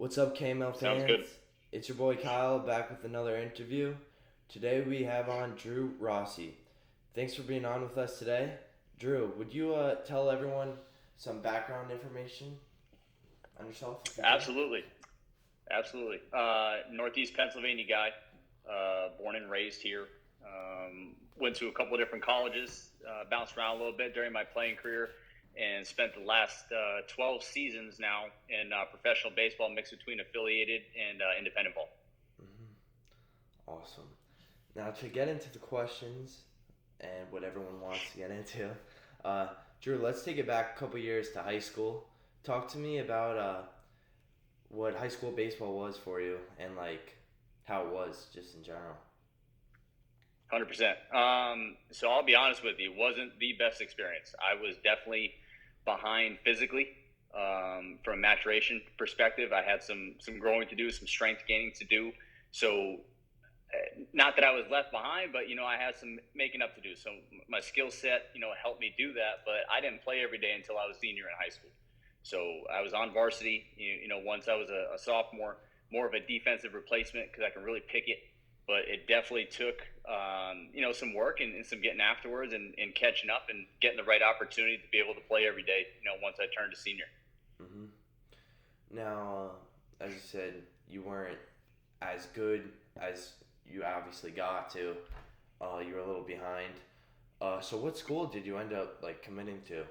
What's up, KML Sounds fans? good. It's your boy Kyle back with another interview. Today we have on Drew Rossi. Thanks for being on with us today. Drew, would you tell everyone some background information on yourself if you could? Absolutely. Absolutely. Northeast Pennsylvania guy, born and raised here. Went to a couple of different colleges, bounced around a little bit during my playing career, and spent the last 12 seasons now in professional baseball, mixed between affiliated and independent ball. Awesome. Now to get into the questions and what everyone wants to get into, uh, Drew, let's take it back a couple years to high school. Talk to me about what high school baseball was for you and like how it was just in general. 100%. So I'll be honest with you, it wasn't the best experience. I was definitely behind physically. From a maturation perspective, I had some growing to do, some strength gaining to do. So not that I was left behind, but I had some making up to do. So my skill set, helped me do that. But I didn't play every day until I was senior in high school. So I was on varsity. Once I was a sophomore, more of a defensive replacement because I can really pick it. But it definitely took some work and some getting afterwards and catching up and getting the right opportunity to be able to play every day. Once I turned to senior. hmm Now, as you said, you weren't as good as you obviously got to. You were a little behind. So what school did you end up like committing to?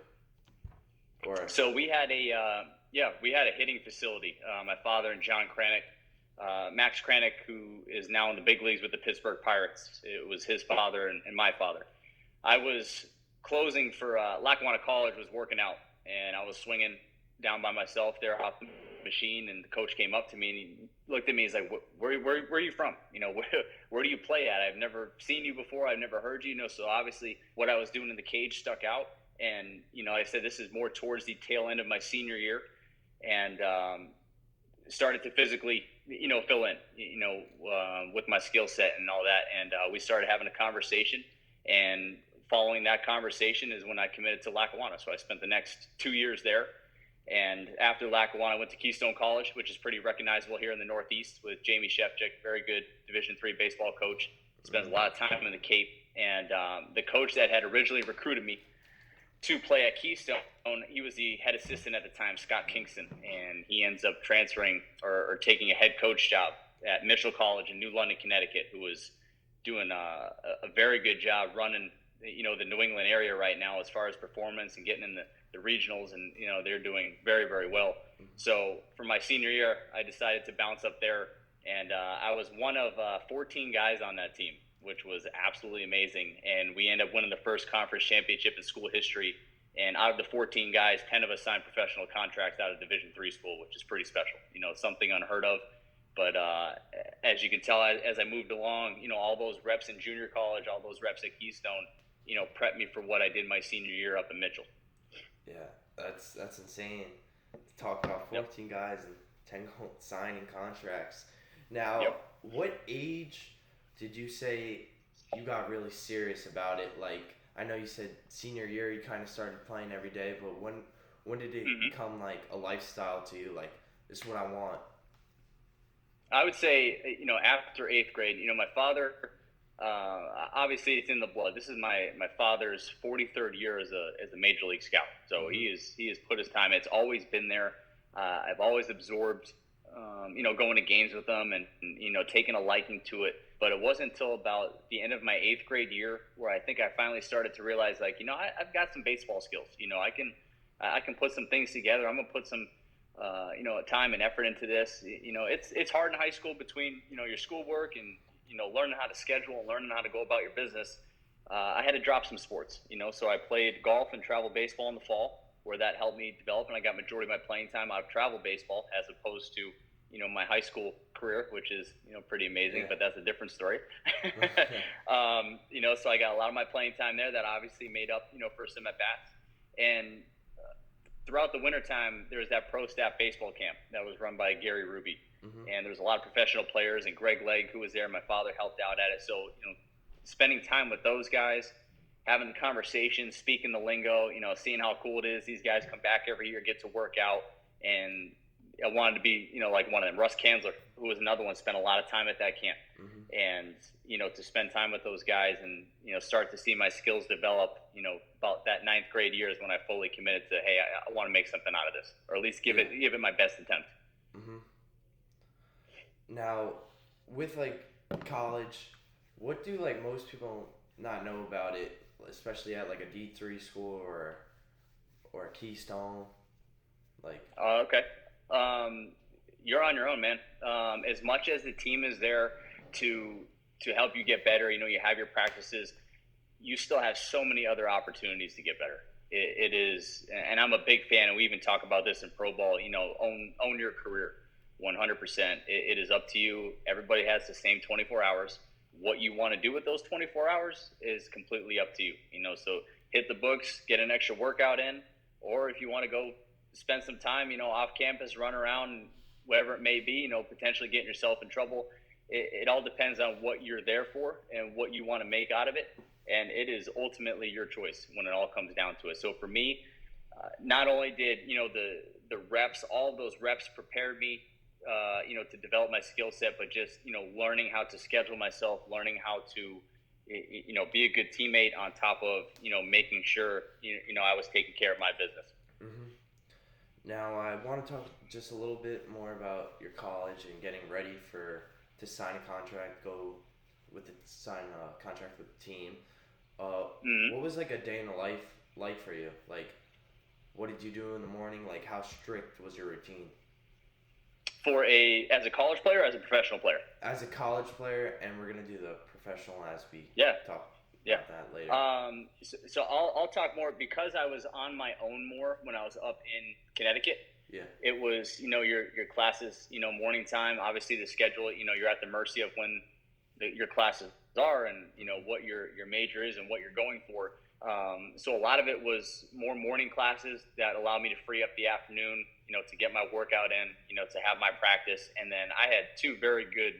Or So we had a hitting facility. My father and John Kranick, Max Kranick, who is now in the big leagues with the Pittsburgh Pirates. It was his father and my father. I was closing for Lackawanna College, was working out, and I was swinging down by myself there off the machine, and the coach came up to me and he looked at me. He's like, where are you from? Where do you play at? I've never seen you before. I've never heard you. So obviously what I was doing in the cage stuck out. And, I said, this is more towards the tail end of my senior year, and started to physically, fill in, with my skill set and all that. And we started having a conversation, and following that conversation is when I committed to Lackawanna. So I spent the next 2 years there. And after Lackawanna, I went to Keystone College, which is pretty recognizable here in the Northeast, with Jamie Shefchick, very good Division III baseball coach. Spends a lot of time in the Cape. And the coach that had originally recruited me to play at Keystone, he was the head assistant at the time, Scott Kingston, and he ends up transferring or taking a head coach job at Mitchell College in New London, Connecticut, who was doing a very good job running, the New England area right now as far as performance and getting in the regionals, and they're doing very, very well. So for my senior year, I decided to bounce up there, and I was one of 14 guys on that team, which was absolutely amazing. And we ended up winning the first conference championship in school history. And out of the 14 guys, 10 of us signed professional contracts out of Division III school, which is pretty special. Something unheard of. But as you can tell, as I moved along, all those reps in junior college, all those reps at Keystone, prepped me for what I did my senior year up in Mitchell. yeah, that's insane. To talk about Yep. 14 guys and 10 signing contracts. Now, Yep. what age did you say you got really serious about it? Like, I know you said senior year you kind of started playing every day, but when did it hmm become like a lifestyle to you? Like, this is what I want. I would say, after eighth grade, my father, obviously it's in the blood. This is my father's 43rd year as a major league scout. So hmm he has put his time. It's always been there. I've always absorbed, going to games with them and taking a liking to it. But it wasn't until about the end of my eighth grade year where I think I finally started to realize, like, I've got some baseball skills. I can put some things together. I'm gonna put some time and effort into this. It's hard in high school between your schoolwork and learning how to schedule and learning how to go about your business. I had to drop some sports, so I played golf and travel baseball in the fall, where that helped me develop, and I got majority of my playing time out of travel baseball as opposed to my high school career, which is pretty amazing, Yeah. but that's a different story. So I got a lot of my playing time there that obviously made up for some at bats. And throughout the wintertime, there was that pro staff baseball camp that was run by Gary Ruby. hmm And there was a lot of professional players, and Greg Legg, who was there. My father helped out at it. So, spending time with those guys, having the conversations, speaking the lingo, seeing how cool it is. These guys come back every year, get to work out. And I wanted to be, like one of them. Russ Kanzler, who was another one, spent a lot of time at that camp. Mm-hmm. And, to spend time with those guys and, start to see my skills develop, about that ninth grade year is when I fully committed to, hey, I want to make something out of this, or at least give it my best attempt. Mm-hmm. Now, with like college, what do like most people not know about it, especially at like a D3 school or a Keystone? Like, Okay. You're on your own, man. As much as the team is there to help you get better, you have your practices. You still have so many other opportunities to get better. It is, and I'm a big fan, and we even talk about this in pro ball. Own your career, 100%. It is up to you. Everybody has the same 24 hours. What you want to do with those 24 hours is completely up to you. So hit the books, get an extra workout in, or if you want to go spend some time, off campus, run around, whatever it may be, potentially getting yourself in trouble. It all depends on what you're there for and what you want to make out of it. And it is ultimately your choice when it all comes down to it. So for me, not only did, the reps, all of those reps prepared me, to develop my skill set, but just, learning how to schedule myself, learning how to, be a good teammate on top of, making sure, I was taking care of my business. mm-hmm. Now I want to talk just a little bit more about your college and getting ready to sign a contract, sign a contract with the team. Mm-hmm. What was like a day in the life like for you? Like, what did you do in the morning? Like, how strict was your routine? As a college player, or as a professional player? As a college player, and we're gonna do the professional as we talk Yeah. about that later. So I'll talk more because I was on my own more when I was up in Connecticut. Yeah. It was, your classes, morning time, obviously the schedule, you're at the mercy of when your classes are and, what your major is and what you're going for. So a lot of it was more morning classes that allowed me to free up the afternoon, to get my workout in, to have my practice. And then I had two very good,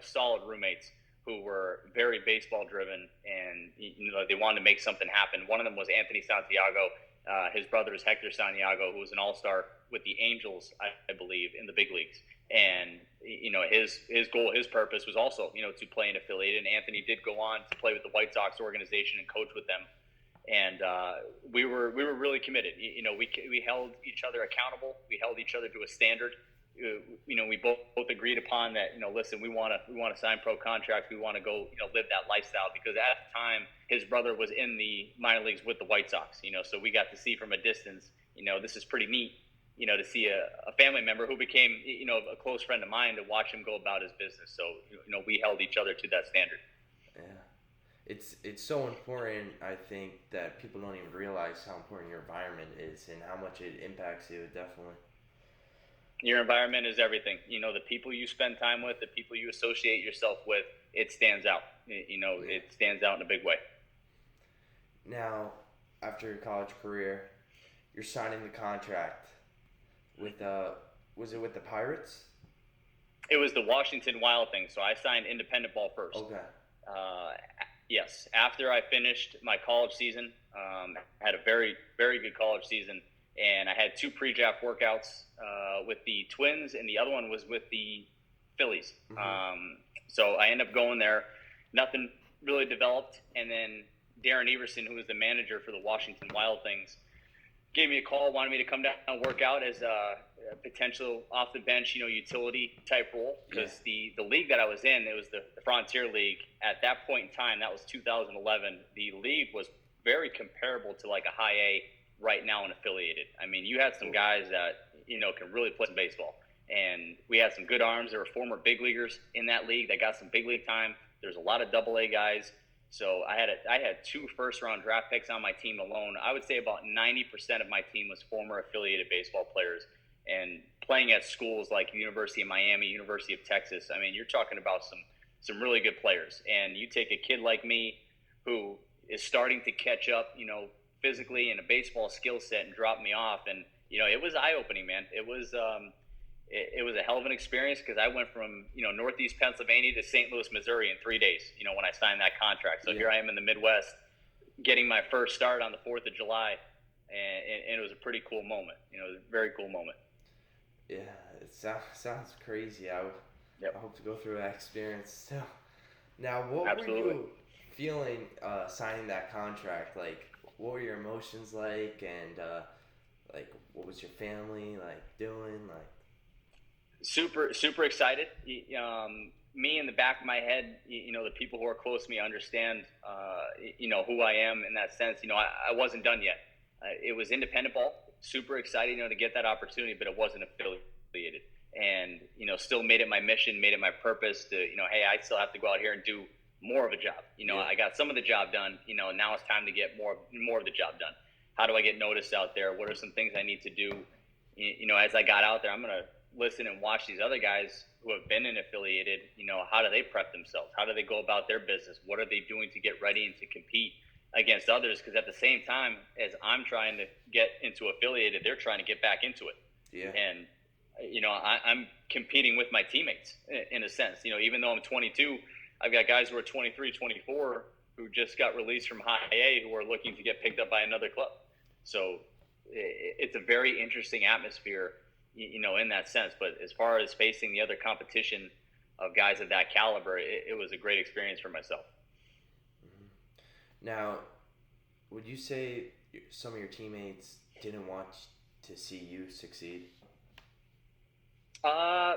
solid roommates who were very baseball driven and, they wanted to make something happen. One of them was Anthony Santiago. His brother is Hector Santiago, who was an all-star with the Angels, I believe, in the big leagues. And, his goal, his purpose was also, to play in affiliated. And Anthony did go on to play with the White Sox organization and coach with them. And we were really committed. We held each other accountable. We held each other to a standard. We both agreed upon that. Listen, we want to sign pro contracts. We want to go, live that lifestyle because at the time his brother was in the minor leagues with the White Sox. So we got to see from a distance. This is pretty neat. To see a family member who became, a close friend of mine to watch him go about his business. So we held each other to that standard. Yeah. It's so important, I think, that people don't even realize how important your environment is and how much it impacts you, definitely. Your environment is everything. The people you spend time with, the people you associate yourself with, it stands out. It stands out in a big way. Now, after your college career, you're signing the contract with, was it with the Pirates? It was the Washington Wild thing, so I signed independent ball first. Okay. Yes, after I finished my college season, had a very, very good college season, and I had two pre-draft workouts with the Twins, and the other one was with the Phillies. Mm-hmm. So I ended up going there. Nothing really developed, and then Darren Everson, who was the manager for the Washington Wild Things, gave me a call, wanted me to come down and work out as a potential off the bench, utility type role. Because the league that I was in, it was the Frontier League. At that point in time, that was 2011. The league was very comparable to like a high A right now and affiliated. I mean, you had some guys that, can really play some baseball. And we had some good arms. There were former big leaguers in that league that got some big league time. There's a lot of double A guys. So I had two first-round draft picks on my team alone. I would say about 90% of my team was former affiliated baseball players and playing at schools like University of Miami, University of Texas. I mean, you're talking about some really good players. And you take a kid like me who is starting to catch up, physically in a baseball skill set and drop me off. And, it was eye-opening, man. It was a hell of an experience because I went from, Northeast Pennsylvania to St. Louis, Missouri in 3 days, when I signed that contract. So here I am in the Midwest getting my first start on the 4th of July. And it was a pretty cool moment. It was a very cool moment. Yeah, sounds crazy. I Yep, hope to go through that experience still. Now, what were absolutely. you feeling signing that contract? Like, what were your emotions like, and like, what was your family like doing? Like, Super excited. Me in the back of my head, the people who are close to me understand, who I am in that sense. I wasn't done yet. It was independent ball. Super excited, to get that opportunity, but it wasn't affiliated. And still made it my mission, made it my purpose to, hey, I still have to go out here and do more of a job. yeah, I got some of the job done. Now it's time to get more of the job done. How do I get noticed out there? What are some things I need to do? As I got out there, I'm gonna listen and watch these other guys who have been in affiliated. How do they prep themselves? How do they go about their business? What are they doing to get ready and to compete against others? Because at the same time as I'm trying to get into affiliated, they're trying to get back into it. yeah, And I'm competing with my teammates in a sense. Even though I'm 22, I've got guys who are 23, 24 who just got released from high A who are looking to get picked up by another club. So it's a very interesting atmosphere, in that sense. But as far as facing the other competition of guys of that caliber, it was a great experience for myself. hmm. Now, would you say some of your teammates didn't want to see you succeed? Uh,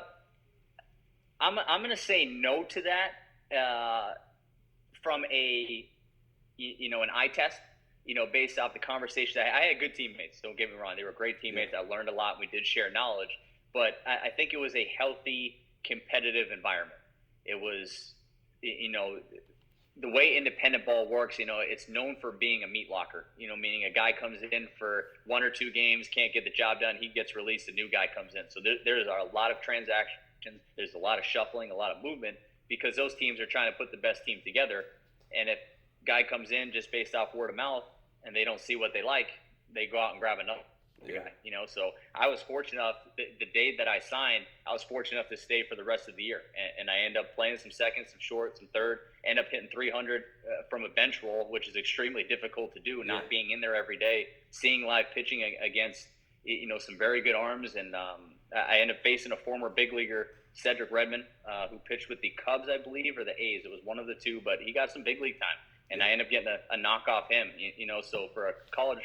I'm going to say no to that from an eye test. Based off the conversation, I had good teammates. Don't get me wrong; they were great Yeah, teammates. I learned a lot. We did share knowledge, but I think it was a healthy, competitive environment. It was, you know, the way independent ball works, it's known for being a meat locker. Meaning a guy comes in for 1 or 2 games, can't get the job done, he gets released, a new guy comes in. So there's a lot of transactions, there's a lot of shuffling, a lot of movement, because those teams are trying to put the best team together. And if guy comes in just based off word of mouth and they don't see what they like, they go out and grab another yeah, guy. So I was fortunate enough, the day that I signed, I was fortunate enough to stay for the rest of the year, and I end up playing some seconds, some shorts, some third, end up hitting 300 from a bench roll, which is extremely difficult to do, yeah, not being in there every day, seeing live pitching against some very good arms. And I ended up facing a former big leaguer, Cedric Redmond, who pitched with the Cubs, I believe, or the A's. It was one of the two, but he got some big league time, and yeah. I ended up getting a knock off him. So for a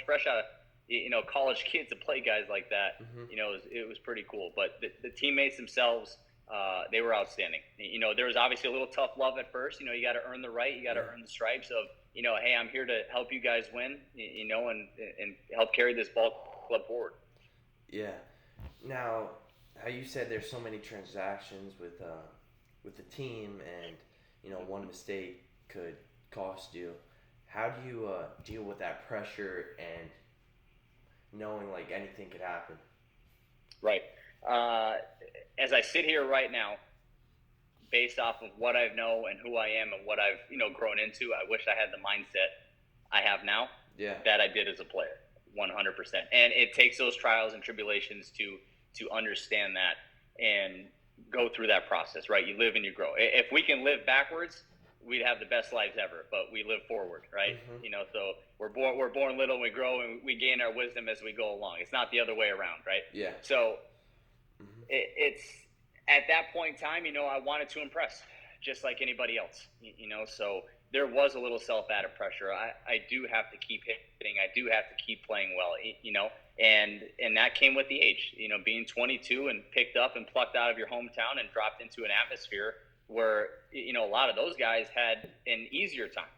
fresh out of college kid to play guys like that, Hmm. it was pretty cool. But the teammates themselves, they were outstanding. There was obviously a little tough love at first. You got to earn the right, you got to Yeah, earn the stripes of, hey, I'm here to help you guys win, and help carry this ball club forward. yeah. Now, how you said there's so many transactions with the team, and one mistake could cost you. How do you deal with that pressure and knowing like anything could happen? Right. Uh, as I sit here right now, based off of what I know and who I am and what I've grown into, I wish I had the mindset I have now Yeah, that I did as a player, 100%. And it takes those trials and tribulations to understand that and go through that process, right? You live and you grow. If we can live backwards, we'd have the best lives ever, but we live forward, right? hmm, So we're born little and we grow and we gain our wisdom as we go along. It's not the other way around, right? yeah, So hmm, it's at that point in time, I wanted to impress just like anybody else, so there was a little self-added pressure. I do have to keep hitting. I do have to keep playing well, and that came with the age, being 22 and picked up and plucked out of your hometown and dropped into an atmosphere where, a lot of those guys had an easier time.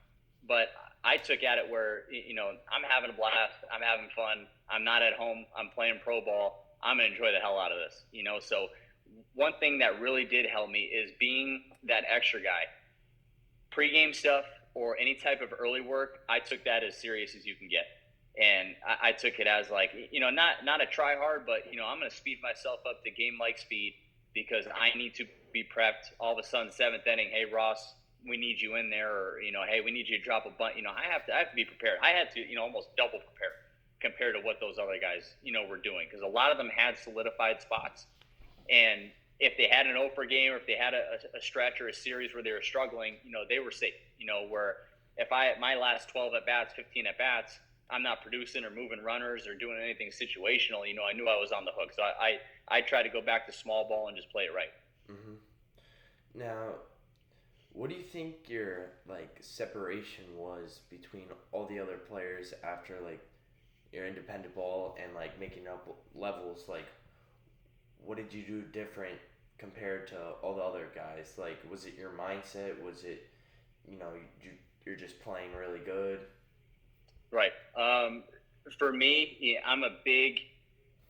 But I took at it where, I'm having a blast. I'm having fun. I'm not at home. I'm playing pro ball. I'm going to enjoy the hell out of this, So one thing that really did help me is being that extra guy. Pre-game stuff or any type of early work, I took that as serious as you can get. And I took it as like, not a try hard, but, I'm going to speed myself up to game-like speed because I need to be prepped. All of a sudden, seventh inning, hey, Ross, we need you in there, or, hey, we need you to drop a bunt. I have to be prepared. I had to, almost double prepare compared to what those other guys, were doing, because a lot of them had solidified spots. And if they had an over game, or if they had a stretch or a series where they were struggling, they were safe. Where if my last 12 at bats, 15 at bats, I'm not producing or moving runners or doing anything situational, I knew I was on the hook. So I try to go back to small ball and just play it right. Hmm. Now, what do you think your like separation was between all the other players after like your independent ball and like making up levels? Like, what did you do different compared to all the other guys? Like, was it your mindset? Was it, you know, you're just playing really good? Right. For me, yeah, I'm a big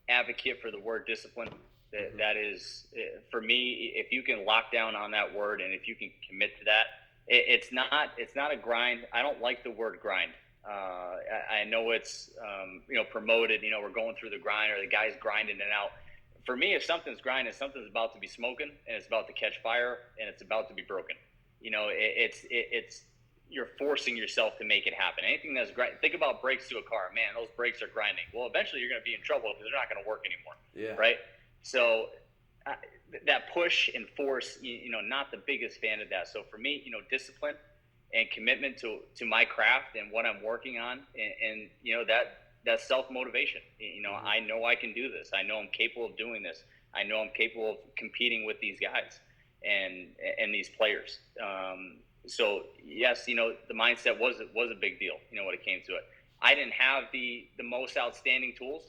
advocate for the word discipline. That, Hmm. that is, for me, if you can lock down on that word and if you can commit to that, it's not a grind. I don't like the word grind. I know it's promoted. We're going through the grind or the guy's grinding it out. For me, if something's grinding, something's about to be smoking and it's about to catch fire and it's about to be broken. It's you're forcing yourself to make it happen. Anything that's grind. Think about brakes to a car. Man, those brakes are grinding. Well, eventually you're going to be in trouble because they're not going to work anymore, Yeah. right? So uh, that push and force, not the biggest fan of that. So for me, discipline and commitment to my craft and what I'm working on, and that self motivation. Hmm. I know I can do this. I know I'm capable of doing this. I know I'm capable of competing with these guys and these players. So yes, the mindset was a big deal. When it came to it, I didn't have the most outstanding tools.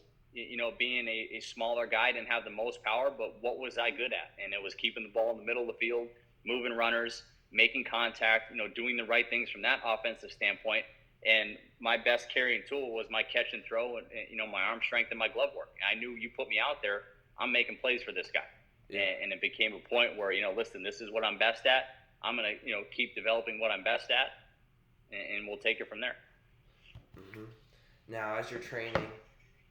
Being a smaller guy, I didn't have the most power, but what was I good at? And it was keeping the ball in the middle of the field, moving runners, making contact, doing the right things from that offensive standpoint. And my best carrying tool was my catch and throw, and my arm strength and my glove work. I knew you put me out there, I'm making plays for this guy. Yeah. And it became a point where listen, this is what I'm best at. I'm gonna keep developing what I'm best at, and we'll take it from there. Hmm. Now, as you're training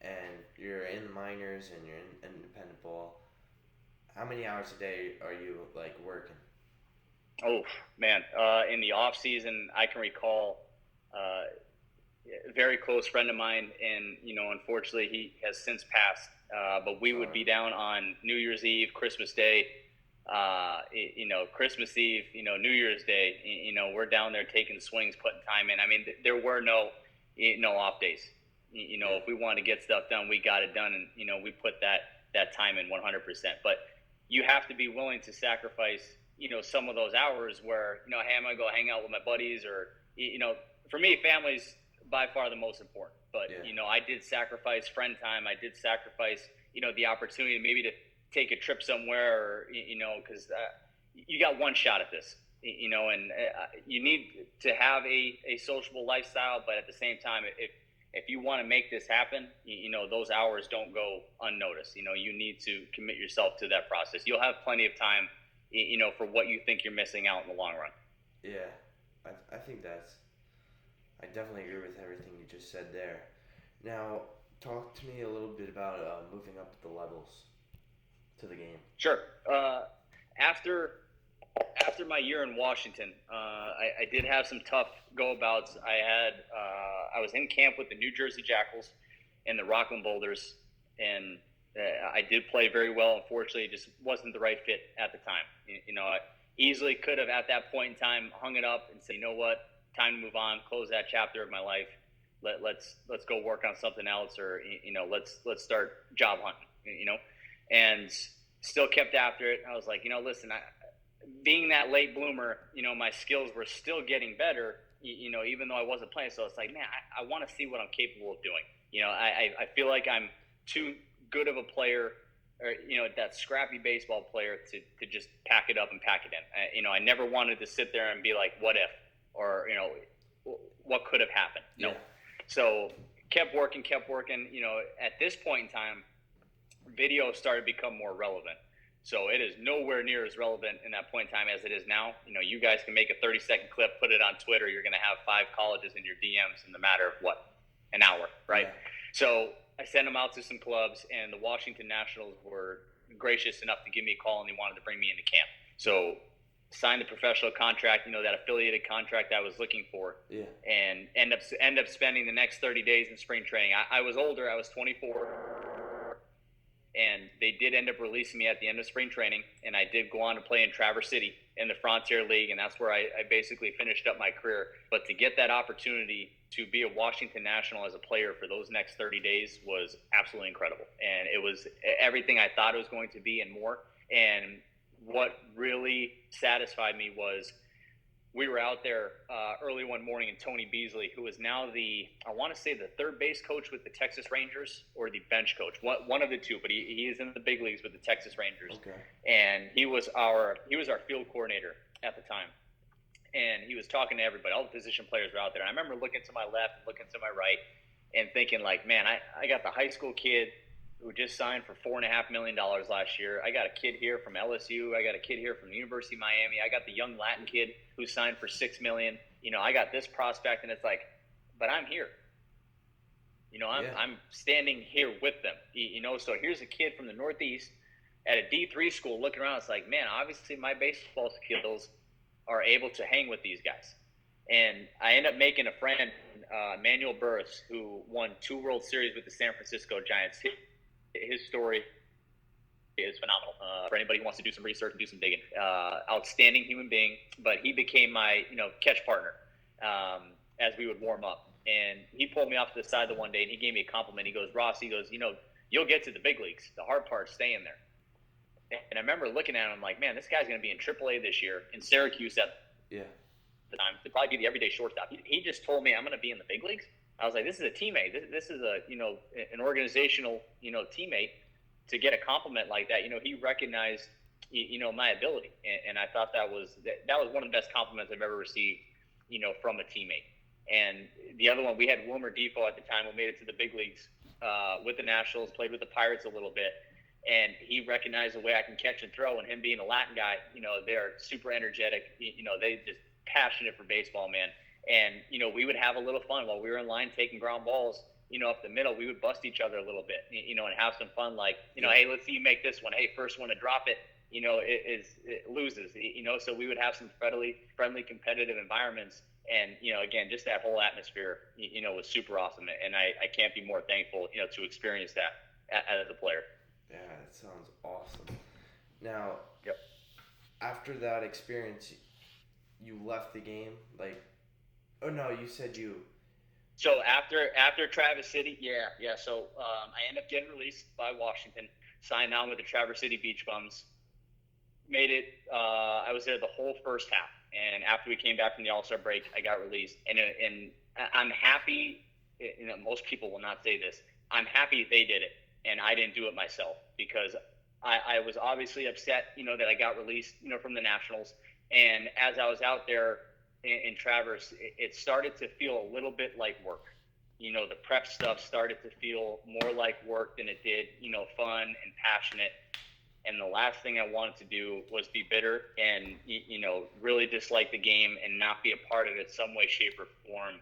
and you're in the minors and you're in independent ball, how many hours a day are you like working? Oh man, in the off season, I can recall a very close friend of mine, and unfortunately, he has since passed. But we would Sorry. be down on New Year's Eve, Christmas Day, Christmas Eve, New Year's Day. We're down there taking swings, putting time in. I mean, there were no off days. Yeah. If we wanted to get stuff done, we got it done, and we put that time in 100%. But you have to be willing to sacrifice, some of those hours where, hey, I'm gonna go hang out with my buddies, or for me, family's by far the most important. But Yeah. I did sacrifice friend time. I did sacrifice, the opportunity maybe to take a trip somewhere, or because you got one shot at this, and you need to have a sociable lifestyle. But at the same time, if you want to make this happen, those hours don't go unnoticed. You need to commit yourself to that process. You'll have plenty of time, for what you think you're missing out in the long run. Yeah. I think I definitely agree with everything you just said there. Now, talk to me a little bit about moving up the levels to the game. Sure. After after my year in Washington, I did have some tough go-abouts. I was in camp with the New Jersey Jackals and the Rockland Boulders, and I did play very well. Unfortunately, it just wasn't the right fit at the time. I easily could have at that point in time hung it up and said, you know what, time to move on, close that chapter of my life. Let's go work on something else, or let's start job hunting. And still kept after it. I was like, listen, being that late bloomer, my skills were still getting better, even though I wasn't playing. So it's like, man, I want to see what I'm capable of doing. I feel like I'm too good of a player, or, that scrappy baseball player to just pack it up and pack it in. I never wanted to sit there and be like, what if, or, what could have happened? No. Yeah. So kept working. At this point in time, video started to become more relevant. So it is nowhere near as relevant in that point in time as it is now. You guys can make a 30-second clip, put it on Twitter. You're going to have 5 colleges in your DMs in the matter of an hour, right? Yeah. So I sent them out to some clubs, and the Washington Nationals were gracious enough to give me a call, and they wanted to bring me into camp. So signed the professional contract, that affiliated contract I was looking for, Yeah. and end up spending the next 30 days in spring training. I was older. I was 24. And they did end up releasing me at the end of spring training, and I did go on to play in Traverse City in the Frontier League, and that's where I basically finished up my career. But to get that opportunity to be a Washington National as a player for those next 30 days was absolutely incredible. And it was everything I thought it was going to be and more. And what really satisfied me was we were out there early one morning, and Tony Beasley, who is now I want to say the third base coach with the Texas Rangers or the bench coach, one of the two, but he is in the big leagues with the Texas Rangers. Okay. And he was our field coordinator at the time. And he was talking to everybody. All the position players were out there. And I remember looking to my left, looking to my right, and thinking like, man, I got the high school kid who just signed for $4.5 million last year. I got a kid here from LSU. I got a kid here from the University of Miami. I got the young Latin kid who signed for $6 million. I got this prospect, and it's like, but I'm here. I'm standing here with them. So here's a kid from the Northeast at a D3 school looking around. It's like, man, obviously my baseball skills are able to hang with these guys. And I end up making a friend, Manuel Burris, who won 2 World Series with the San Francisco Giants. His story is phenomenal for anybody who wants to do some research and do some digging. Outstanding human being, but he became my catch partner as we would warm up. And he pulled me off to the side the one day, and he gave me a compliment. He goes, Rossi, you'll get to the big leagues. The hard part's staying there. And I remember looking at him like, man, this guy's going to be in AAA this year in Syracuse at the time. He'd probably be the everyday shortstop. He just told me I'm going to be in the big leagues. I was like, this is a teammate. This is an organizational, teammate. To get a compliment like that, he recognized, my ability, and I thought that was one of the best compliments I've ever received, from a teammate. And the other one, we had Wilmer Defoe at the time, who made it to the big leagues with the Nationals, played with the Pirates a little bit, and he recognized the way I can catch and throw. And him being a Latin guy, they're super energetic. They just passionate for baseball, man. And, we would have a little fun while we were in line taking ground balls, up the middle. We would bust each other a little bit, and have some fun. Like, hey, let's see you make this one. Hey, first one to drop it, it loses, So we would have some friendly competitive environments. And, again, just that whole atmosphere, was super awesome. And I can't be more thankful, to experience that as a player. Yeah, that sounds awesome. Now, yep. After that experience, you left the game? Oh no, you said you. So after Traverse City, yeah. So I ended up getting released by Washington, signed on with the Traverse City Beach Bums. Made it. I was there the whole first half, and after we came back from the All-Star break, I got released. And I'm happy. Most people will not say this. I'm happy they did it, and I didn't do it myself, because I was obviously upset, that I got released, from the Nationals. And as I was out there in Traverse, it started to feel a little bit like work. The prep stuff started to feel more like work than it did, fun and passionate. And the last thing I wanted to do was be bitter and, really dislike the game and not be a part of it some way, shape, or form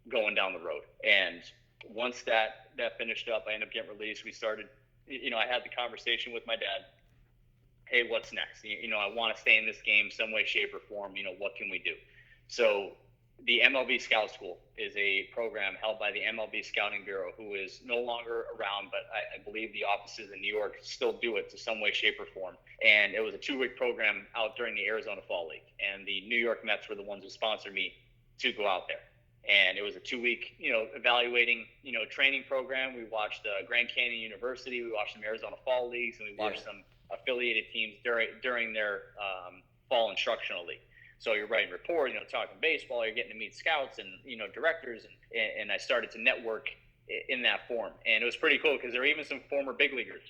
going down the road. And once that finished up, I ended up getting released. We started, I had the conversation with my dad. Hey, what's next? I want to stay in this game some way, shape, or form. What can we do? So the MLB Scout School is a program held by the MLB Scouting Bureau, who is no longer around, but I believe the offices in New York still do it to some way, shape, or form. And it was a 2-week program out during the Arizona Fall League. And the New York Mets were the ones who sponsored me to go out there. And it was a 2-week, evaluating, training program. We watched Grand Canyon University. We watched some Arizona Fall Leagues, and we watched some affiliated teams during their fall instructional league. So you're writing reports, talking baseball, you're getting to meet scouts and, directors. And I started to network in that form. And it was pretty cool because there were even some former big leaguers,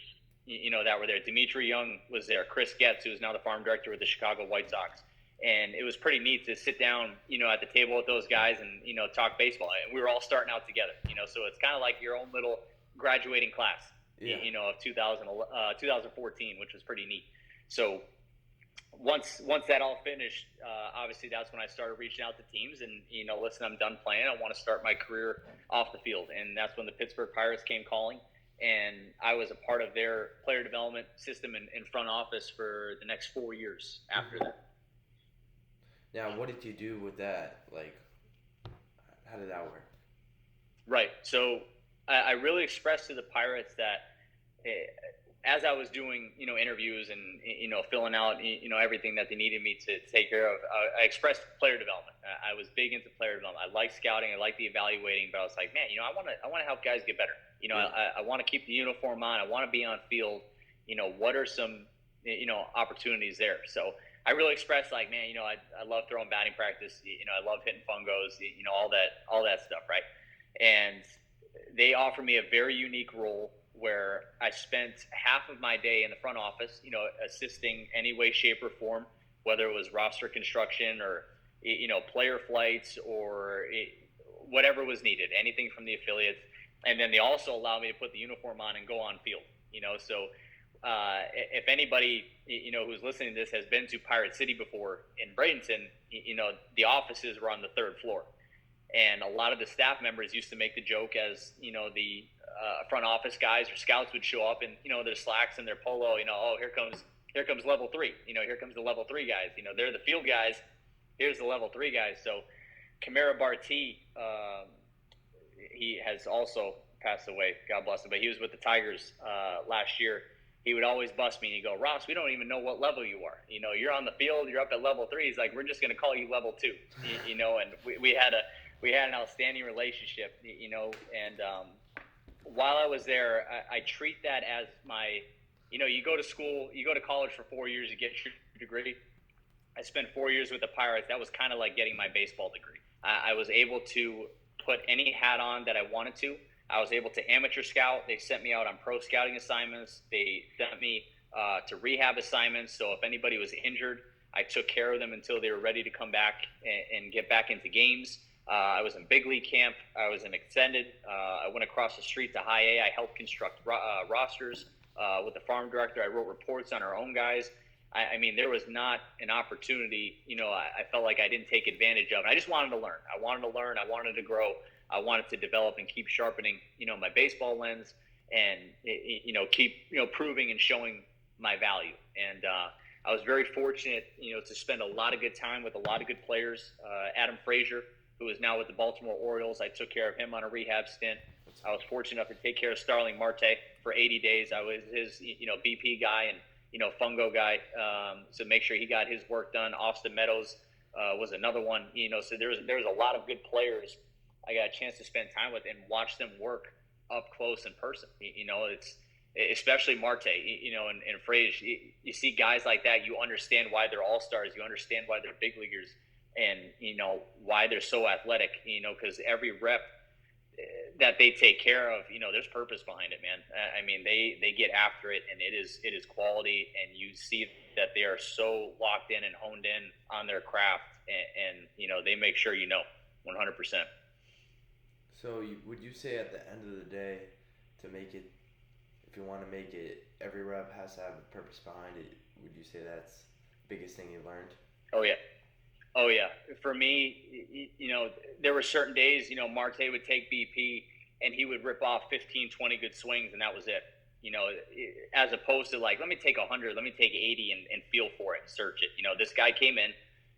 that were there. Dimitri Young was there. Chris Getz, who is now the farm director with the Chicago White Sox. And it was pretty neat to sit down, at the table with those guys and, talk baseball. And we were all starting out together, so it's kind of like your own little graduating class, of 2014, which was pretty neat. So once that all finished, obviously that's when I started reaching out to teams and, listen, I'm done playing. I want to start my career off the field. And that's when the Pittsburgh Pirates came calling. And I was a part of their player development system in front office for the next 4 years after that. Now, what did you do with that? How did that work? Right. So I really expressed to the Pirates that as I was doing, interviews and, filling out, everything that they needed me to take care of, I expressed player development. I was big into player development. I like scouting. I like the evaluating, but I was like, man, I want to help guys get better. I want to keep the uniform on. I want to be on field. What are some, opportunities there? So I really expressed like, man, I love throwing batting practice. I love hitting fungos, all that stuff. Right. And they offered me a very unique role where I spent half of my day in the front office, assisting any way, shape, or form, whether it was roster construction or, player flights or whatever was needed, anything from the affiliates. And then they also allowed me to put the uniform on and go on field, so if anybody, who's listening to this has been to Pirate City before in Bradenton, the offices were on the third floor. And a lot of the staff members used to make the joke as, the front office guys or scouts would show up in, their slacks and their polo, oh, here comes level 3, here comes the level 3 guys, they're the field guys. Here's the level 3 guys. So Kamara Barti, he has also passed away, God bless him, but he was with the Tigers last year. He would always bust me and he'd go, Ross, we don't even know what level you are. You're on the field, you're up at level 3. He's like, we're just going to call you level 2, and we had an outstanding relationship, and while I was there, I treat that as my, you go to school, you go to college for 4 years, you get your degree. I spent 4 years with the Pirates. That was kind of like getting my baseball degree. I was able to put any hat on that I wanted to. I was able to amateur scout. They sent me out on pro scouting assignments. They sent me to rehab assignments. So if anybody was injured, I took care of them until they were ready to come back and get back into games. I was in big league camp. I was in extended. I went across the street to high A. I helped construct rosters with the farm director. I wrote reports on our own guys. I mean, there was not an opportunity, I felt like I didn't take advantage of. And I just wanted to learn. I wanted to learn. I wanted to grow. I wanted to develop and keep sharpening, my baseball lens and, keep, proving and showing my value. And I was very fortunate, to spend a lot of good time with a lot of good players. Adam Frazier, who is now with the Baltimore Orioles. I took care of him on a rehab stint. I was fortunate enough to take care of Starling Marte for 80 days. I was his, BP guy and, fungo guy, so make sure he got his work done. Austin Meadows was another one, so there was a lot of good players I got a chance to spend time with and watch them work up close in person. It's especially Marte, and Frazier. You see guys like that, you understand why they're all-stars. You understand why they're big leaguers and, why they're so athletic, because every rep that they take care of, there's purpose behind it, man. I mean, they get after it, and it is quality, and you see that they are so locked in and honed in on their craft, and they make sure 100%. So would you say at the end of the day, to make it, if you want to make it, every rep has to have a purpose behind it? Would you say that's the biggest thing you learned? Oh yeah. For me, there were certain days, Marte would take BP and he would rip off 15, 20 good swings, and that was it. As opposed to like, let me take 100, let me take 80 and feel for it, search it. This guy came in,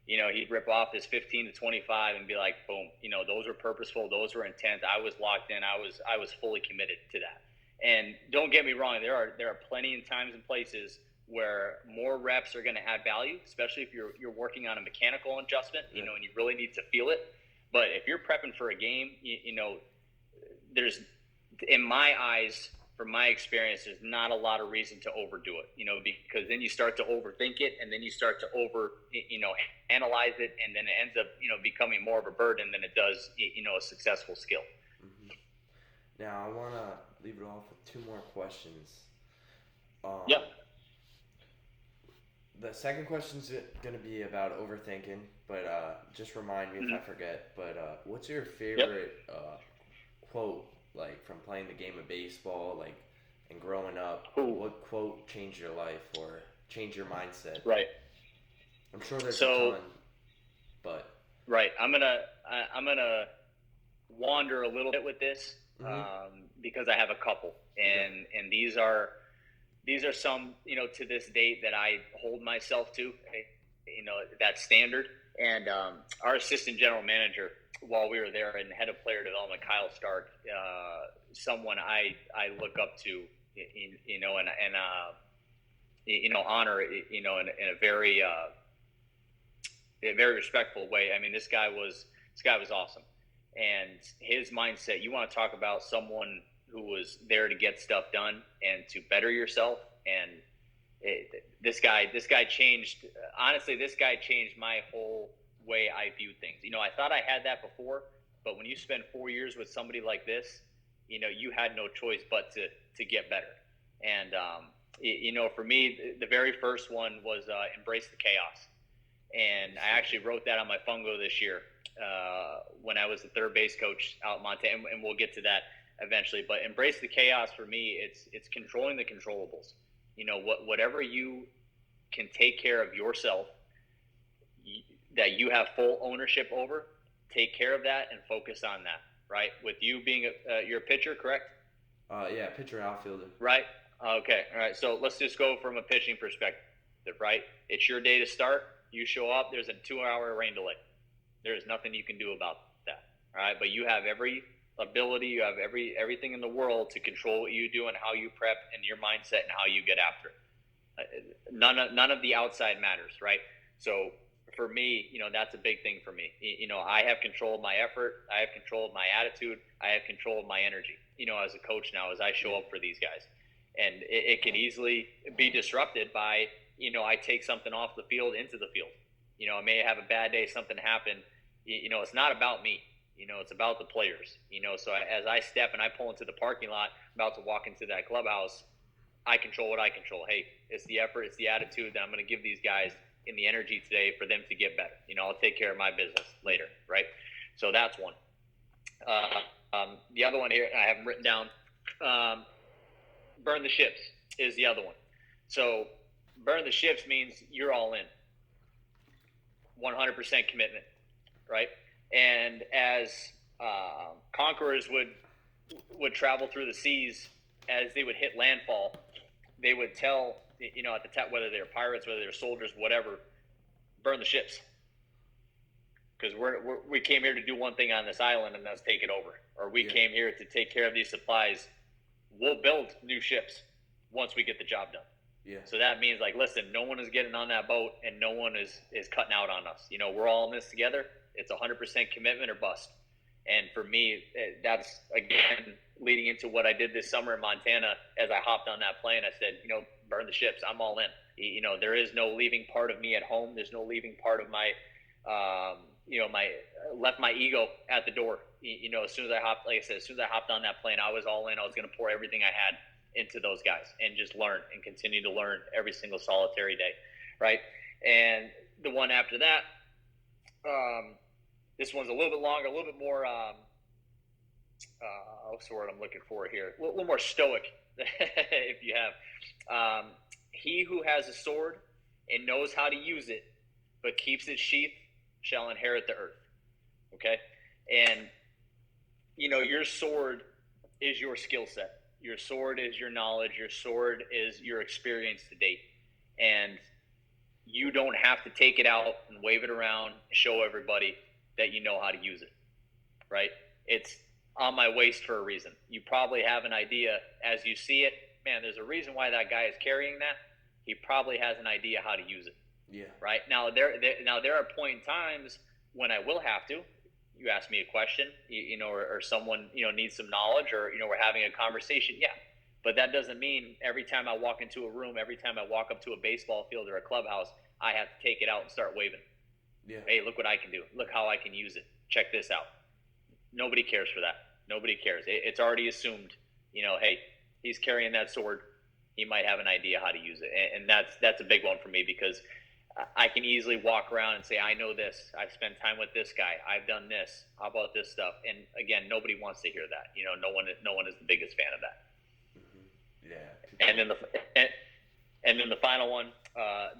he'd rip off his 15 to 25 and be like, boom, those were purposeful, those were intent. I was locked in. I was fully committed to that. And don't get me wrong, there are plenty of times and places where more reps are going to add value, especially if you're working on a mechanical adjustment, and you really need to feel it. But if you're prepping for a game, there's, in my eyes, from my experience, there's not a lot of reason to overdo it, because then you start to overthink it, and then you start to analyze it, and then it ends up, becoming more of a burden than it does, a successful skill. Mm-hmm. Now, I want to leave it off with two more questions. Yep. The second question's going to be about overthinking, but just remind me if I forget. But what's your favorite quote, like from playing the game of baseball, like, and growing up? What quote changed your life or changed your mindset? Right. I'm sure there's a ton, but right. I'm gonna wander a little bit with this because I have a couple, and these are some, to this date that I hold myself to, that standard. And our assistant general manager, while we were there, and head of player development, Kyle Stark, someone I look up to, honor, in a very respectful way. I mean, this guy was awesome, and his mindset. You want to talk about someone who was there to get stuff done and to better yourself. And this guy changed. Honestly, this guy changed my whole way I view things. I thought I had that before, but when you spend 4 years with somebody like this, you had no choice but to get better. And for me, the very first one was embrace the chaos. And I actually wrote that on my fungo this year when I was the third base coach out in Montana, and we'll get to that eventually. But embrace the chaos for me, it's controlling the controllables. Whatever you can take care of yourself, that you have full ownership over, take care of that and focus on that. Right? With you being you're a pitcher, correct? Yeah, pitcher outfielder. Right. Okay. All right. So let's just go from a pitching perspective. Right? It's your day to start. You show up. There's a 2-hour rain delay. There's nothing you can do about that. All right. But you have every ability. You have everything in the world to control what you do and how you prep and your mindset and how you get after it. None of the outside matters. Right. So for me, that's a big thing for me. I have control of my effort. I have control of my attitude. I have control of my energy. As a coach now, as I show up for these guys, and it can easily be disrupted by, I take something off the field into the field. I may have a bad day, something happened. It's not about me. It's about the players. So as I step and I pull into the parking lot, about to walk into that clubhouse, I control what I control. Hey, it's the effort, it's the attitude that I'm going to give these guys in the energy today for them to get better. I'll take care of my business later, right? So that's one. The other one here, I have them written down. Burn the ships is the other one. So burn the ships means you're all in. 100% commitment, right? And as conquerors would travel through the seas, as they would hit landfall, they would tell, at the top, whether they're pirates, whether they're soldiers, whatever, burn the ships. Because we came here to do one thing on this island, and that's take it over. Or we came here to take care of these supplies. We'll build new ships once we get the job done. Yeah. So that means, listen, no one is getting on that boat, and no one is cutting out on us. We're all in this together. It's 100% commitment or bust. And for me, that's, again, leading into what I did this summer in Montana. As I hopped on that plane, I said, burn the ships. I'm all in. There is no leaving part of me at home. There's no leaving part of my, left my ego at the door. As soon as I hopped on that plane, I was all in. I was going to pour everything I had into those guys and just learn and continue to learn every single solitary day. Right. And the one after that, this one's a little bit longer, a little bit more, what's the word I'm looking for here? A little more stoic, if you have. He who has a sword and knows how to use it, but keeps its sheath, shall inherit the earth. Okay? And, your sword is your skill set. Your sword is your knowledge. Your sword is your experience to date. And you don't have to take it out and wave it around and show everybody that you know how to use it, right? It's on my waist for a reason. You probably have an idea as you see it. Man, there's a reason why that guy is carrying that. He probably has an idea how to use it. Yeah. Right? Now there are point in times when I will have to. You ask me a question, or someone, needs some knowledge, or, we're having a conversation. Yeah. But that doesn't mean every time I walk into a room, every time I walk up to a baseball field or a clubhouse, I have to take it out and start waving. Yeah. Hey, look what I can do. Look how I can use it. Check this out. Nobody cares for that. Nobody cares. It's already assumed, hey, he's carrying that sword. He might have an idea how to use it. And that's a big one for me, because I can easily walk around and say, I know this. I've spent time with this guy. I've done this. How about this stuff? And again, nobody wants to hear that. No one is the biggest fan of that. Mm-hmm. Yeah. And then the final one,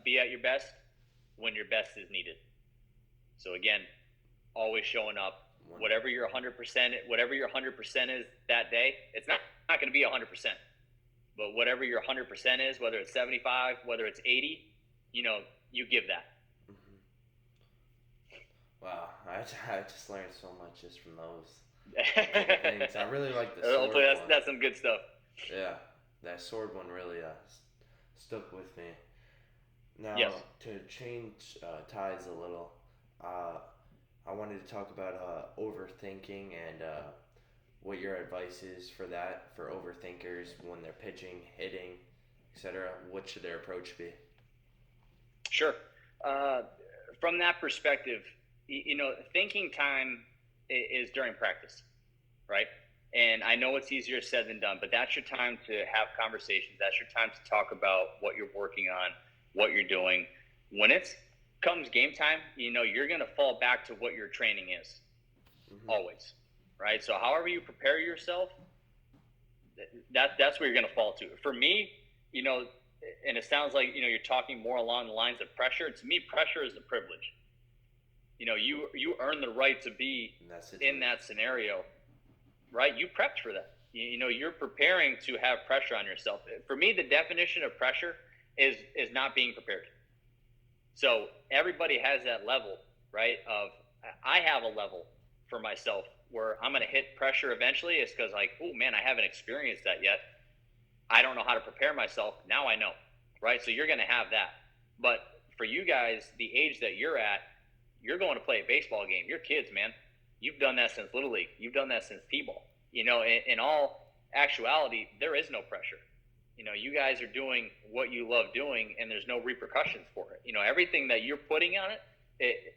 be at your best when your best is needed. So again, always showing up. Whatever your 100% is that day, it's not going to be 100%. But whatever your 100% is, whether it's 75, whether it's 80, you give that. Mm-hmm. Wow, I just learned so much just from those things. I really like the sword Hopefully one. that's some good stuff. Yeah. that sword one really stuck with me. Now, Yes. to change tides a little, uh, I wanted to talk about overthinking and what your advice is for that, for overthinkers when they're pitching, hitting, etc. What should their approach be? Sure. Uh, from that perspective, thinking time is during practice, right? And I know it's easier said than done, but that's your time to have conversations. That's your time to talk about what you're working on, what you're doing. When it comes game time, you're going to fall back to what your training is Mm-hmm. always, right? So however you prepare yourself, that's where you're going to fall to. For me, and it sounds like you're talking more along the lines of pressure. To me, pressure is a privilege. You earn the right to be in that scenario, right? You prepped for that. You're preparing to have pressure on yourself. For me, the definition of pressure is not being prepared. So everybody has that level, right? I have a level for myself where I'm going to hit pressure eventually. It's because like, oh man, I haven't experienced that yet. I don't know how to prepare myself. Now I know, right? So you're going to have that. But for you guys, the age that you're at, you're going to play a baseball game. You're kids, man. You've done that since Little League. You've done that since T-ball. In all actuality, there is no pressure. You guys are doing what you love doing, and there's no repercussions for it. Everything that you're putting on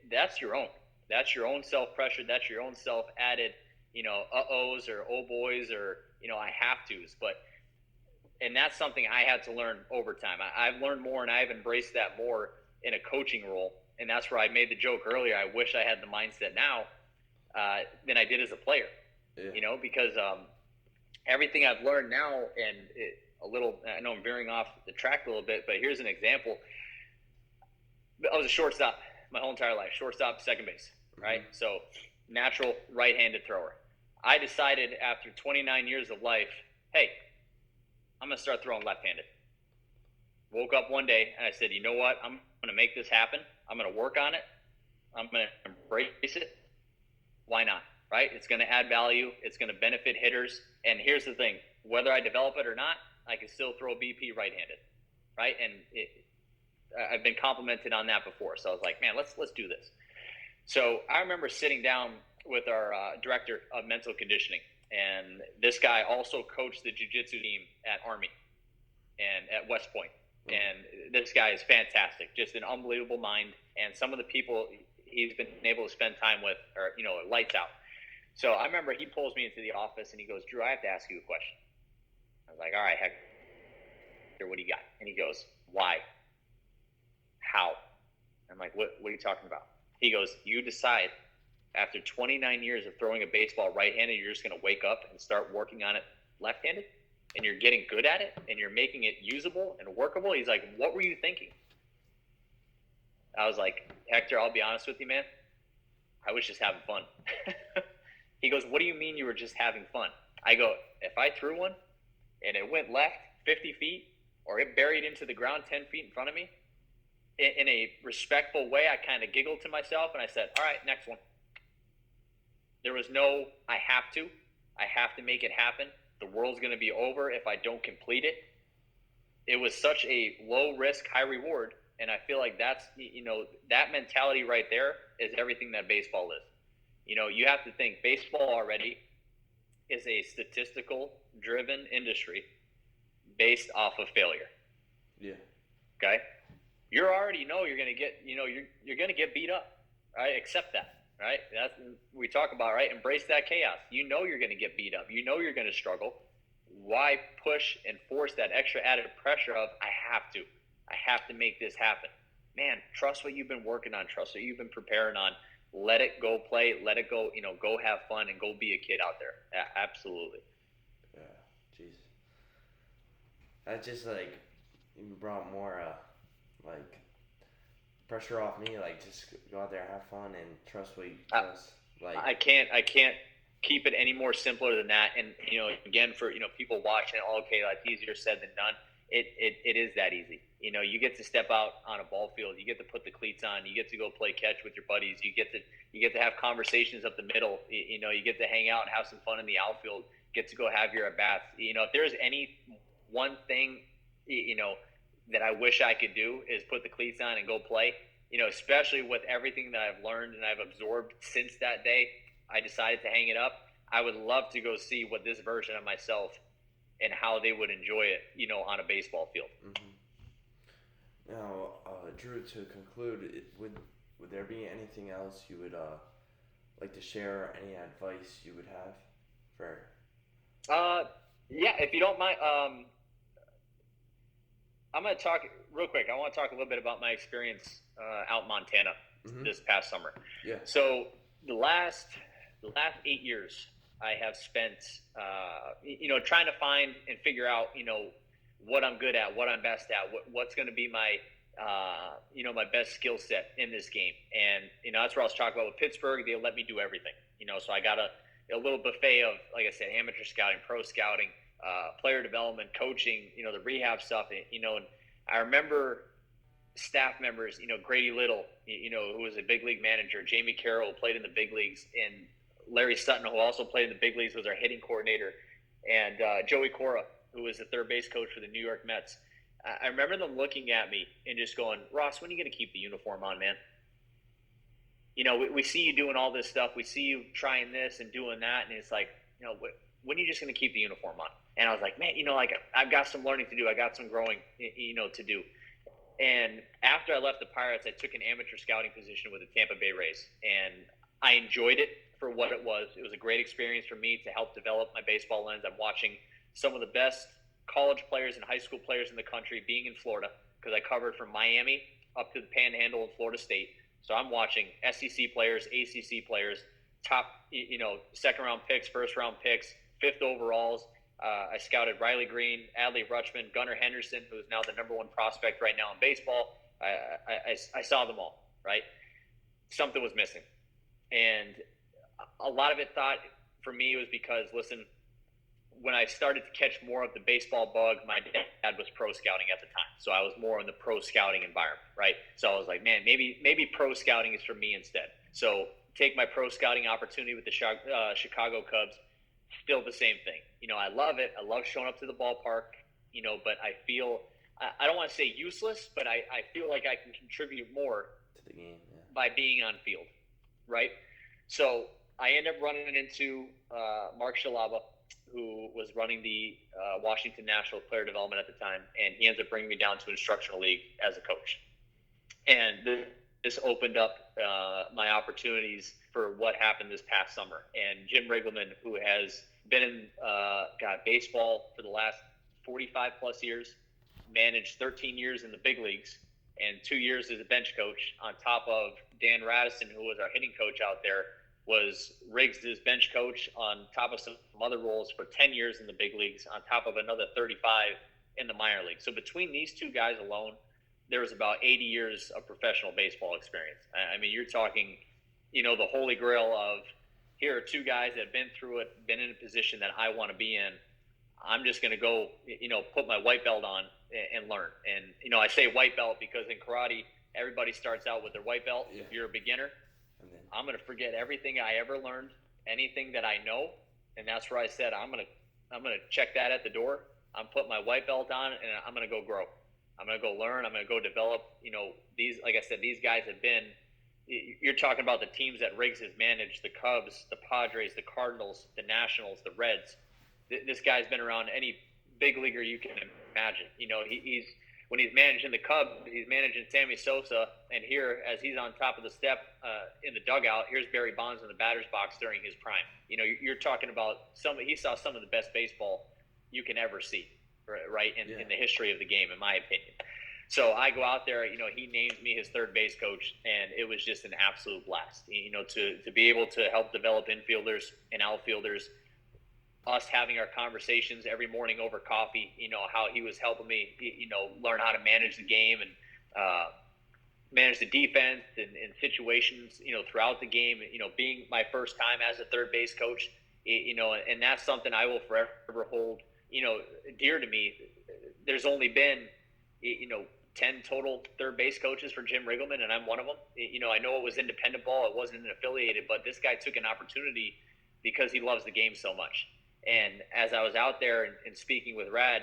that's your own. That's your own self-pressure. That's your own self-added, uh-ohs or oh boys or, I have to's. And that's something I had to learn over time. I've learned more, and I've embraced that more in a coaching role. And that's where I made the joke earlier. I wish I had the mindset now than I did as a player, because everything I've learned now, and I know I'm veering off the track a little bit, but here's an example. I was a shortstop my whole entire life, shortstop, second base, right? Mm-hmm. So natural right-handed thrower. I decided after 29 years of life, hey, I'm going to start throwing left-handed. Woke up one day and I said, you know what? I'm going to make this happen. I'm going to work on it. I'm going to embrace it. Why not? Right? It's going to add value. It's going to benefit hitters. And here's the thing. Whether I develop it or not, I can still throw BP right-handed. Right? And I've been complimented on that before. So I was like, man, let's do this. So I remember sitting down with our director of mental conditioning. And this guy also coached the jiu-jitsu team at Army and at West Point. And this guy is fantastic, just an unbelievable mind. And some of the people he's been able to spend time with are, lights out. So I remember he pulls me into the office and he goes, Drew, I have to ask you a question. I was like, all right, Hector, what do you got? And he goes, why? How? I'm like, what are you talking about? He goes, you decide after 29 years of throwing a baseball right-handed, you're just going to wake up and start working on it left-handed, and you're getting good at it, and you're making it usable and workable. He's like, what were you thinking? I was like, Hector, I'll be honest with you, man. I was just having fun. He goes, what do you mean you were just having fun? I go, if I threw one and it went left 50 feet or it buried into the ground 10 feet in front of me, in a respectful way, I kind of giggled to myself and I said, all right, next one. There was no, I have to make it happen. The world's going to be over if I don't complete it. It was such a low risk, high reward. And I feel like that's, that mentality right there is everything that baseball is. You have to think baseball already is a statistical driven industry based off of failure. Yeah. Okay. You already know you're going to get, you're going to get beat up, right? Accept that. Right? That's what we talk about, right? Embrace that chaos. You're going to get beat up. You're going to struggle. Why push and force that extra added pressure of, I have to make this happen. Man, trust what you've been working on. Trust what you've been preparing on. Let it go play. Let it go, go have fun and go be a kid out there. Absolutely. Yeah, jeez. That just, even brought more, pressure off me, just go out there, have fun, and trust what you trust. I can't keep it any more simpler than that. And again, for people watching, okay, that's easier said than done. It is that easy. You get to step out on a ball field, you get to put the cleats on, you get to go play catch with your buddies, you get to have conversations up the middle. You get to hang out and have some fun in the outfield, get to go have your at bats. If there's any one thing, that I wish I could do is put the cleats on and go play. Especially with everything that I've learned and I've absorbed since that day, I decided to hang it up. I would love to go see what this version of myself and how they would enjoy it, on a baseball field. Now, Drew, to conclude, would there be anything else you would like to share, or any advice you would have for? Yeah, if you don't mind, I'm going to talk real quick. I want to talk a little bit about my experience out in Montana this past summer. Yeah. So the last 8 years, I have spent, trying to find and figure out, what I'm good at, what I'm best at, what's going to be my, my best skill set in this game. And, that's what I was talking about with Pittsburgh. They let me do everything, so I got a little buffet of, like I said, amateur scouting, pro scouting, player development, coaching, the rehab stuff, and I remember staff members, Grady Little, who was a big league manager, Jamie Carroll, who played in the big leagues, and Larry Sutton, who also played in the big leagues, was our hitting coordinator, and Joey Cora, who was the third base coach for the New York Mets. I remember them looking at me and just going, Ross, when are you going to keep the uniform on, man? We see you doing all this stuff. We see you trying this and doing that. And it's like, when are you just going to keep the uniform on? And I was like, man, I've got some learning to do. I got some growing, to do. And after I left the Pirates, I took an amateur scouting position with the Tampa Bay Rays. And I enjoyed it for what it was. It was a great experience for me to help develop my baseball lens. I'm watching some of the best college players and high school players in the country being in Florida, because I covered from Miami up to the Panhandle of Florida State. So I'm watching SEC players, ACC players, top, second round picks, first round picks, fifth overalls. I scouted Riley Green, Adley Rutschman, Gunnar Henderson, who is now the number one prospect right now in baseball. I saw them all, right? Something was missing. And a lot of it thought for me was because, listen, when I started to catch more of the baseball bug, my dad was pro scouting at the time. So I was more in the pro scouting environment, right? So I was like, man, maybe pro scouting is for me instead. So take my pro scouting opportunity with the Chicago Cubs, still the same thing. I love it. I love showing up to the ballpark, but I feel, I don't want to say useless, but I feel like I can contribute more to the game by being on field, right? So I end up running into Mark Shalaba, who was running the Washington National Player Development at the time, and he ends up bringing me down to Instructional League as a coach. And this opened up my opportunities for what happened this past summer. And Jim Riggleman, who has been in baseball for the last 45 plus years, managed 13 years in the big leagues and 2 years as a bench coach, on top of Dan Radisson, who was our hitting coach out there, was Riggs' bench coach on top of some other roles for 10 years in the big leagues, on top of another 35 in the minor league. So between these two guys alone, there was about 80 years of professional baseball experience. I mean, you're talking, the holy grail of, here are two guys that have been through it, been in a position that I want to be in. I'm just going to go, put my white belt on and learn. And, I say white belt because in karate, everybody starts out with their white belt. Yeah. If you're a beginner, I'm going to forget everything I ever learned, anything that I know. And that's where I said, I'm going to check that at the door. I'm putting my white belt on, and I'm going to go grow. I'm going to go learn. I'm going to go develop. These, like I said, these guys have been, you're talking about the teams that Riggs has managed, the Cubs, the Padres, the Cardinals, the Nationals, the Reds. This guy's been around any big leaguer you can imagine. He's when he's managing the Cubs, he's managing Sammy Sosa, and here, as he's on top of the step in the dugout, here's Barry Bonds in the batter's box during his prime. You're talking about he saw some of the best baseball you can ever see, right, in the history of the game, in my opinion. So I go out there, he names me his third base coach, and it was just an absolute blast, to be able to help develop infielders and outfielders, us having our conversations every morning over coffee, how he was helping me, learn how to manage the game and manage the defense and situations, throughout the game, being my first time as a third base coach, and that's something I will forever hold, dear to me. There's only been, 10 total third base coaches for Jim Riggleman, and I'm one of them. I know it was independent ball. It wasn't affiliated, but this guy took an opportunity because he loves the game so much. And as I was out there and speaking with Rad,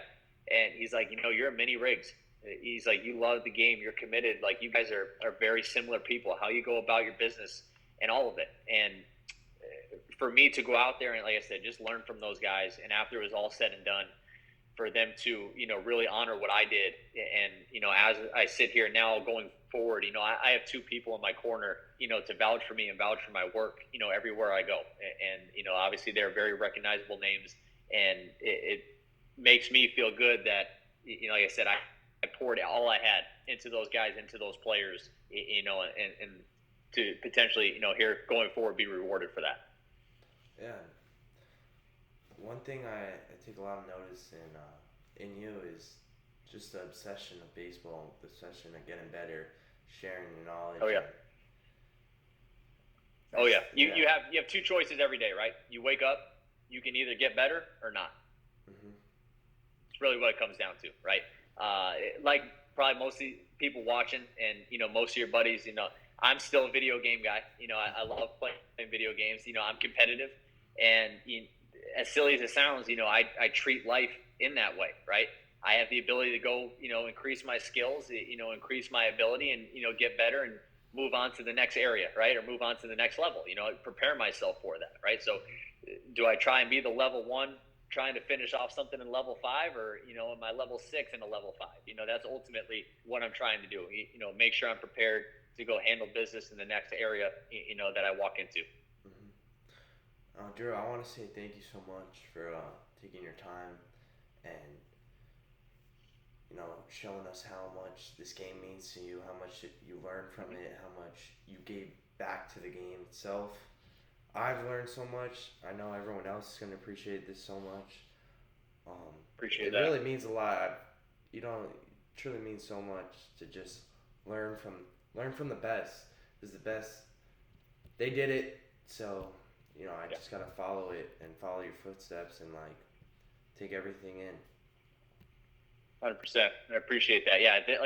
And he's like, you're a mini Riggs. He's like, you love the game, you're committed. Like, you guys are very similar people. How you go about your business and all of it. And for me to go out there and, like I said, just learn from those guys, and after it was all said and done, for them to really honor what I did. And as I sit here now going forward, I have two people in my corner, to vouch for me and vouch for my work, everywhere I go. And obviously they're very recognizable names, and it makes me feel good that, like I said, I poured all I had into those guys, into those players, and to potentially, here going forward, be rewarded for that. Yeah. One thing I take a lot of notice in you is just the obsession of baseball, the obsession of getting better, sharing your knowledge. Oh yeah. And Oh yeah. You yeah. you have two choices every day, right? You wake up, you can either get better or not. Hmm. It's really what it comes down to, right? Like probably most of the people watching, and most of your buddies, I'm still a video game guy. I love playing video games. I'm competitive, and as silly as it sounds, I treat life in that way, right? I have the ability to go, increase my skills, increase my ability, and get better and move on to the next area, right? Or move on to the next level. Prepare myself for that, right? So, do I try and be the level one, trying to finish off something in level 5, or am I level 6 in a level 5? That's ultimately what I'm trying to do. Make sure I'm prepared to go handle business in the next area, that I walk into. Drew, I want to say thank you so much for taking your time and showing us how much this game means to you, how much you learned from it, how much you gave back to the game itself. I've learned so much. I know everyone else is going to appreciate this so much. Appreciate It that. really means a lot. It truly means so much to just learn from the best. Because the best, they did it. So I Yeah, just gotta follow it and follow your footsteps and like take everything in. 100%. I appreciate that. Yeah, like